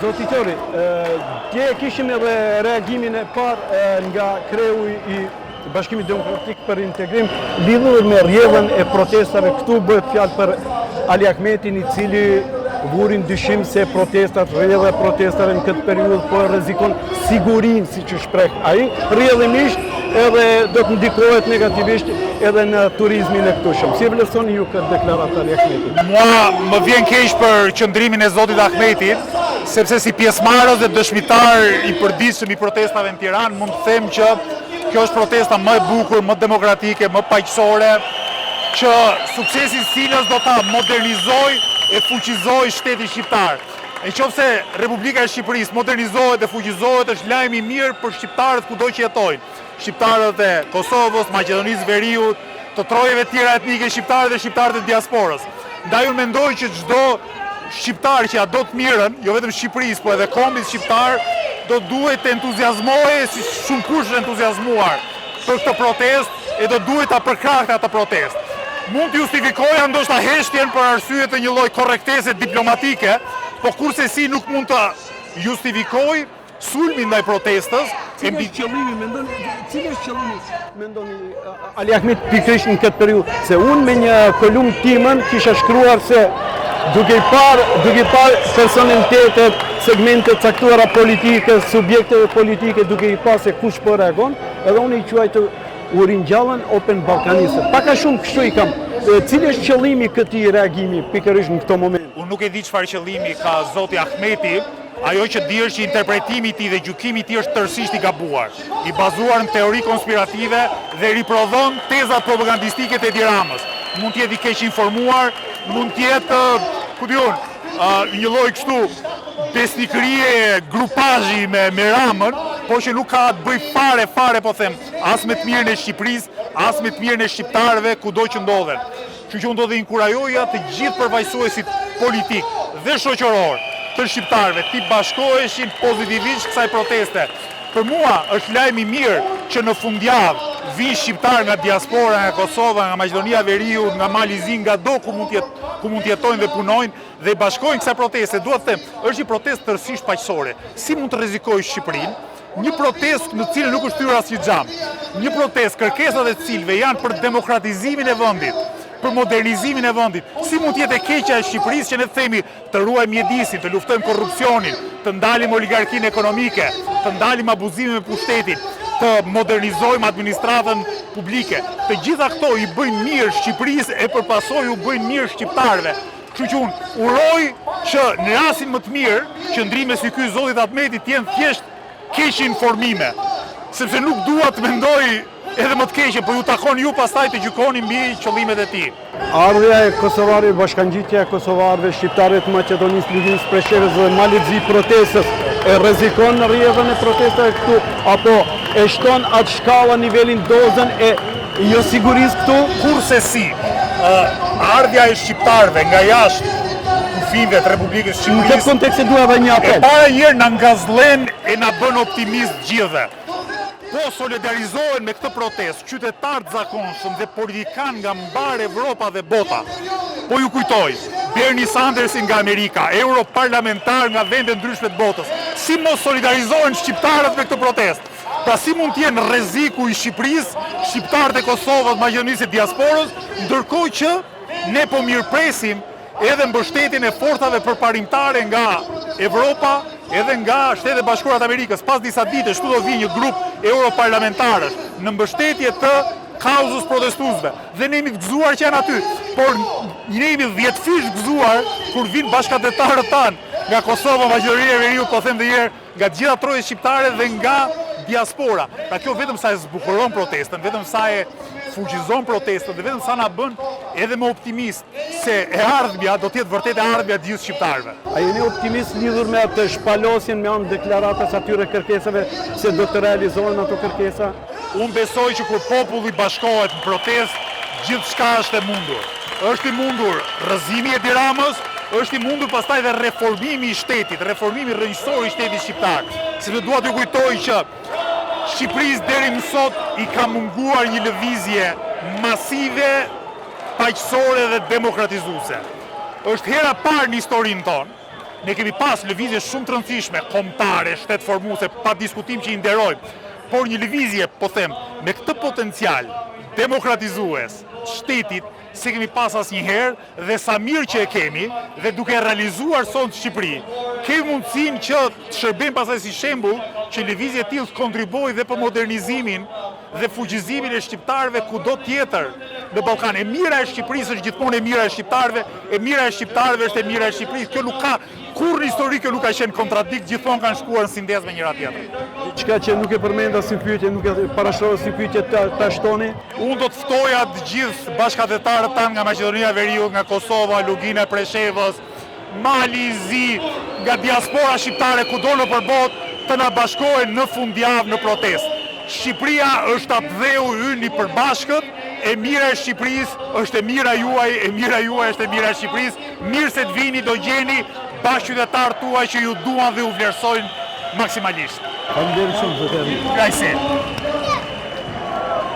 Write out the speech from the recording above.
Zoti Qori, dje kishim edhe reagimin e parë nga kreu i Bashkimit Demokratik për Integrim lidhur me rrjedhën e protestave. Këtu bëhet fjalë për Ali Ahmetin, i cili vurin dyshim se rrjedha e protestave në këtë periudhë po rrezikon sigurinë, siç u shpreh ai, rrjedhimisht edhe do të ndikohet negativisht edhe në turizmin e këtushëm. Si e vlerësoni ju këtë deklaratë Ali Ahmetit? Mua më vjen keq për qëndrimin e Zotit Ahmetit, sepse si pjesëmarrës dhe dëshmitar i përditshëm i protestave në Tiranë, mund të them që kjo është protesta më e bukur, më demokratike, më paqësore, që suksesi i cilës do ta modernizojë e fuqizojë shtetin shqiptar. Nëse Republika e Shqipërisë modernizohet dhe fuqizohet, është lajm i mirë për shqiptarët kudo që jetojnë. Shqiptarët e Kosovës, Maqedonisë Veriut, të trojeve tjera etnike shqiptare dhe shqiptarët e diasporës. Ndaj unë mendoj që çdo shqiptar që ja do të mirën, jo vetëm Shqipërisë, por edhe kombit shqiptar, do duhet të entuziazmohej si shumë kush entuziazmuar për këtë protestë e do duhet ta përkrahte atë protestë. Mund të justifikoja ndoshta heshtjen për arsye të një lloj korrektese diplomatike, po kurse si nuk mund të justifikoj sulmin ndaj protestës. Cili është qëllimi, mendoni Ali Ahmet pikërisht në këtë periudhë? Se unë me një kolumn timën kisha shkruar se duke i parë personalitetet, segmente caktuara politike, subjekteve politike, duke i parë se kush po reagon, edhe unë i quajtë u ringjallën Open Balkanistët. Pak a shumë kështu i kam. Cili është qëllimi këtij reagimi pikërisht në këto moment? Unë nuk e di çfarë qëllimi ka Zoti Ahmeti. Ajo që di është që interpretimi i tij dhe gjykimi i tij është tërësisht i gabuar, i bazuar në teori konspirative dhe riprodhon tezat propagandistike të Edi Ramës. Mund të jetë i keq informuar, mund të jetë, ku diun, një lloj kështu besnikërie grupazhi me Ramën, por që nuk ka të bëj fare po them, as me të mirën e Shqipërisë, as me të mirën e shqiptarëve kudo që ndodhen. Kështu që unë do të inkurajoja të gjithë përfaqësuesit politik dhe shoqëror të shqiptarëve të bashkoheshin pozitivisht kësaj proteste. Për mua është lajm i mirë që në fundjavë vi shqiptar nga diaspora, nga Kosova, nga Maqedonia Veriut, nga Malizi, nga do ku mund të jetojnë dhe punojnë dhe bashkojnë kësaj proteste. Dua të them, është një protestë tërësisht paqësore. Si mund të rrezikojë Shqipërinë? Një protestë në cilën nuk është hyrë asnjë xham. Një protestë kërkesat e cilëve janë për demokratizimin e vendit, për modernizimin e vendit. Si mund të jetë e keqja e Shqipërisë që ne themi të ruajmë mjedisin, të luftojmë korrupsionin, të ndalim oligarkinë ekonomike, të ndalim abuzimin me pushtetin, të modernizojmë administratën publike. Të gjitha këto i bëjnë mirë Shqipërisë e përpasoj u bëjnë mirë shqiptarëve. Kështu që unë uroj që në rastin më të mirë, qëndrime si ky Zotit Ahmeti të jenë thjesht keq informime, sepse nuk dua të mendoj edhe më të keqe, po ju takon ju pastaj të gjykoni mbi qëllimet e tij. Ardhja e Kosovarëve, bashkangjitja e kosovarëve, shqiptarët të Maqedonisë, Livinisë, Preshevës dhe Malizi protestës e rrezikon në rrjedhën e protestave këtu, apo e shton atë shkalla nivelin dozën e jo sigurisë këtu? Kurse si, ardhja e shqiptarëve nga jashtë kufive të Republikës Shqipërisë. Në këtë kontekst dua edhe një apel. E para herë na ngazllën e na bën optimist gjithëve. Po solidarizohen me këtë protestë qytetarë të zakonshëm dhe politikanë nga mbar Evropa dhe bota. Po ju kujtoj, Bernie Sandersin nga Amerika, europarlamentar nga vende ndryshme të botës. Si mos solidarizohen shqiptarët me këtë protestë? Pra si mund të jenë rreziku i Shqipërisë, shqiptarët e Kosovës, Maqedonisë e diasporës, ndërkohë që ne po mirëpresim edhe mbështetjen e forcave përparimtare nga Evropa, edhe nga Shtetet Bashkuara të Amerikës. Pas disa ditësh këtu do vi një grup europarlamentarësh në mbështetje të kauzës protestuesve. Dhe ne jemi të gëzuar që janë aty, por ne jemi 10 fish gëzuar kur vinë bashkëdhetarët tanë nga Kosova, Maqedonia e Veriut, po them edhe një herë, nga të gjitha trojet shqiptare dhe nga diaspora. Pra kjo vetëm sa e zbukuron protestën, vetëm sa e fuqizon protestën dhe vetëm sa na bën edhe më optimist se e ardhmja do të jetë vërtet e ardhmja e gjithë shqiptarëve. A jeni optimist lidhur me atë shpalosjen me anë deklaratës atyre kërkesave se do të realizohen ato kërkesa? Unë besoj që kur populli bashkohet në protestë, gjithçka është e mundur. Është i mundur rrëzimi i Edi Ramës, është i mundur pastaj dhe reformimi i shtetit, reformimi rrënjësor i shtetit shqiptar. Sepse dua t'ju kujtoj që Shqipërisë deri më sot i ka munguar një lëvizje masive, paqësore dhe demokratizuese. Është hera parë në historinë tonë Ne kemi pas lëvizje shumë të rëndësishme, kombëtare, shtet formuese, pa diskutim që i nderojmë, por një lëvizje, po them, me këtë potencial demokratizues shtetit, se kemi pas asnjëherë dhe sa mirë që e kemi dhe duke realizuar sot në Shqipëri, kemi mundësinë që të shërbejmë pastaj si shembull që lëvizje e tillë të kontribuojë dhe për modernizimin dhe fuqizimin e shqiptarëve kudo tjetër në Ballkan. E mira e Shqipërisë është gjithmonë e mira e shqiptarëve, e mira e shqiptarëve është e mira e Shqipërisë. Kjo nuk ka kurrë histori, kjo nuk ka qenë kontradikt, gjithmonë kanë shkuar në sindes me njëra tjetrën. Çka që nuk e përmenda si pyetje, nuk e parashohet si pyetje ta shtoni. Unë do të ftoja të gjithë bashkëdhetarët tanë nga Maqedonia e Veriut, nga Kosova, Lugina e Preshevës, Mali, Zi, nga diaspora shqiptare kudo në përbot të na bashkohen në fundjavë në protestë. Shqipëria është apdheu ynë i përbashkët, e mira e Shqipërisë është e mira juaj, e mira juaj është e mira e Shqipërisë. Mirë se të vini do gjeni bashkëqytetarët tuaj që ju duan dhe ju vlerësojnë maksimalisht. Faleminderit shumë zotëri. Krajse.